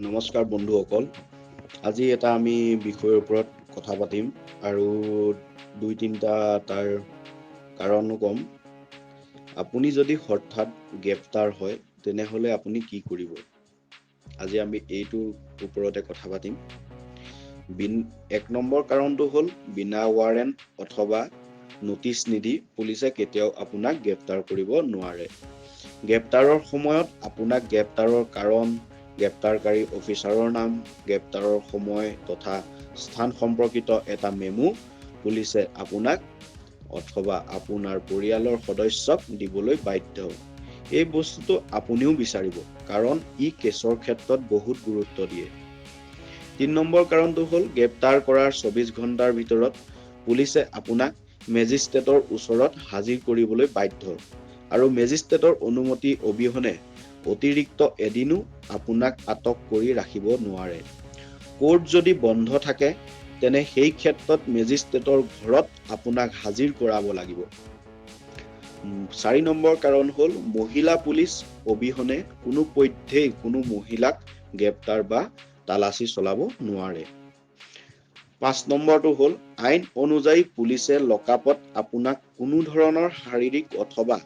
নমস্কাৰ বন্ধুসকল। আজি এটা আমি বিষয়ৰ ওপৰত কথা পাতিম আৰু দুই তিনিটা তাৰ কাৰণো ক'ম। আপুনি যদি হঠাৎ গ্ৰেপ্তাৰ হয় তেনেহ'লে আপুনি কি কৰিব? আজি আমি এইটোৰ ওপৰতে কথা পাতিম। এক নম্বৰ কাৰণটো হ'ল বিনা ৱাৰেণ্ট অথবা নটিচ নিদি পুলিচে কেতিয়াও আপোনাক গ্ৰেপ্তাৰ কৰিব নোৱাৰে। গ্ৰেপ্তাৰৰ সময়ত আপোনাক গ্ৰেপ্তাৰৰ কাৰণ, গ্ৰেপ্তাৰকাৰী অফিচাৰৰ নাম, গ্ৰেপ্তাৰৰ সময় তথা স্থান সম্পৰ্কিত এটা মেমো পুলিচে আপোনাক অথবা আপোনাৰ পৰিয়ালৰ সদস্যক দিবলৈ বাধ্য। এই বস্তুটো আপুনিও বিচাৰিব, কাৰণ ই কেছৰ ক্ষেত্ৰত বহুত গুৰুত্ব দিয়ে। ৩ নম্বৰ কাৰণটো হ'ল গ্ৰেপ্তাৰ কৰাৰ ২৪ ঘণ্টাৰ ভিতৰত পুলিচে আপোনাক মেজিষ্ট্ৰেটৰ ওচৰত হাজিৰ কৰিবলৈ বাধ্য আৰু মেজিষ্ট্ৰেটৰ অনুমতি অবিহনে অতিৰিক্ত এদিনো আপোনাক আটক কৰি ৰাখিব নোৱাৰে। কোৰ্ট যদি বন্ধ থাকে তেনে সেই ক্ষেত্ৰত মেজিষ্ট্ৰেটৰ ঘৰত আপোনাক হাজিৰ কৰাব লাগিব। ৪ নম্বৰ কাৰণ হ'ল মহিলা পুলিচ অবিহনে কোনো পধ্যেই কোনো মহিলাক গ্ৰেপ্তাৰ বা তালাচী চলাব নোৱাৰে। ৫ নম্বৰটো হ'ল আইন অনুযায়ী পুলিচে লকআপত আপোনাক কোনো ধৰণৰ শাৰীৰিক অথবা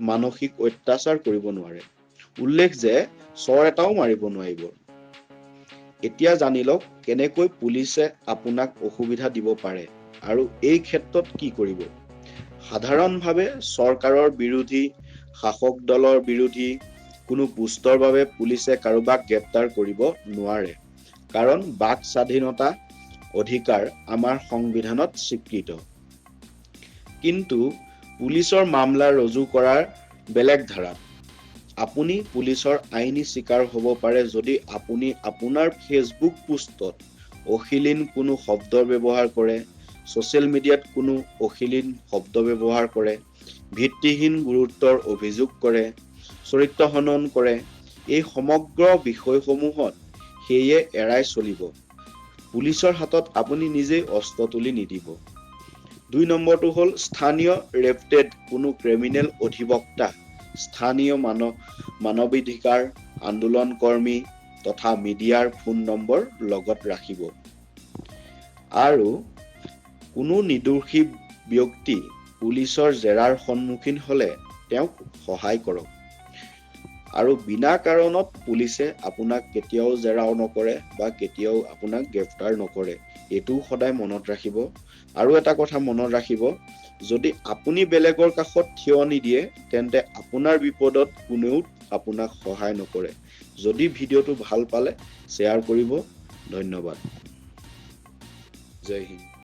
মানসিক অত্যাচাৰ কৰিব নোৱাৰে। উল্লেখ যে চৰ এটাও মাৰিব নোৱাৰিব। এতিয়া জানি লওক কেনেকৈ পুলিচে আপোনাক অসুবিধা দিব পাৰে আৰু এই ক্ষেত্ৰত কি কৰিব। সাধাৰণভাৱে চৰকাৰৰ বিৰোধী, শাসক দলৰ বিৰোধী কোনো পোষ্টৰ বাবে পুলিচে কাৰোবাক গ্ৰেপ্তাৰ কৰিব নোৱাৰে, কাৰণ বাক স্বাধীনতা অধিকাৰ আমাৰ সংবিধানত স্বীকৃত। কিন্তু পুলিচৰ মামলা ৰুজু কৰাৰ বেলেগ ধাৰাত আপুনি পুলিচৰ আইনী চিকাৰ হ'ব পাৰে যদি আপুনি আপোনাৰ ফেচবুক পোষ্টত অশ্লীল কোনো শব্দ ব্যৱহাৰ কৰে, ছ'চিয়েল মিডিয়াত কোনো অশ্লীল শব্দ ব্যৱহাৰ কৰে, ভিত্তিহীন গুৰুত্বৰ অভিযোগ কৰে, চৰিত্ৰ হনন কৰে। এই সমগ্ৰ বিষয়সমূহত সেয়ে এৰাই চলিব। পুলিচৰ হাতত আপুনি নিজেই অস্ত্ৰ তুলি নিদিব। ২ নম্বৰটো হ'ল স্থানীয় ৰেপুটেড কোনো ক্ৰিমিনেল অধিবক্তা, স্থানীয় মানৱাধিকাৰ আন্দোলন কৰ্মী তথা মিডিয়াৰ ফোন নম্বৰ লগত ৰাখিব। আৰু কোনো নিৰ্দোষী ব্যক্তি পুলিচৰ জেৰাৰ সন্মুখীন হ'লে তেওঁক সহায় কৰক। আৰু বিনা কাৰণত পুলিচে আপোনাক কেতিয়াও জেৰাও নকৰে বা কেতিয়াও আপোনাক গ্ৰেপ্তাৰ নকৰে। এইটোও সদায় মনত ৰাখিব। আৰু এটা কথা মনত ৰাখিব, যদি আপুনি বেলেগৰ কাষত থিয় নিদিয়ে তেন্তে আপোনাৰ বিপদত কোনেও আপোনাক সহায় নকৰে। যদি ভিডিঅ'টো ভাল পালে শ্বেয়াৰ কৰিব। ধন্যবাদ। জয় হিন্দ।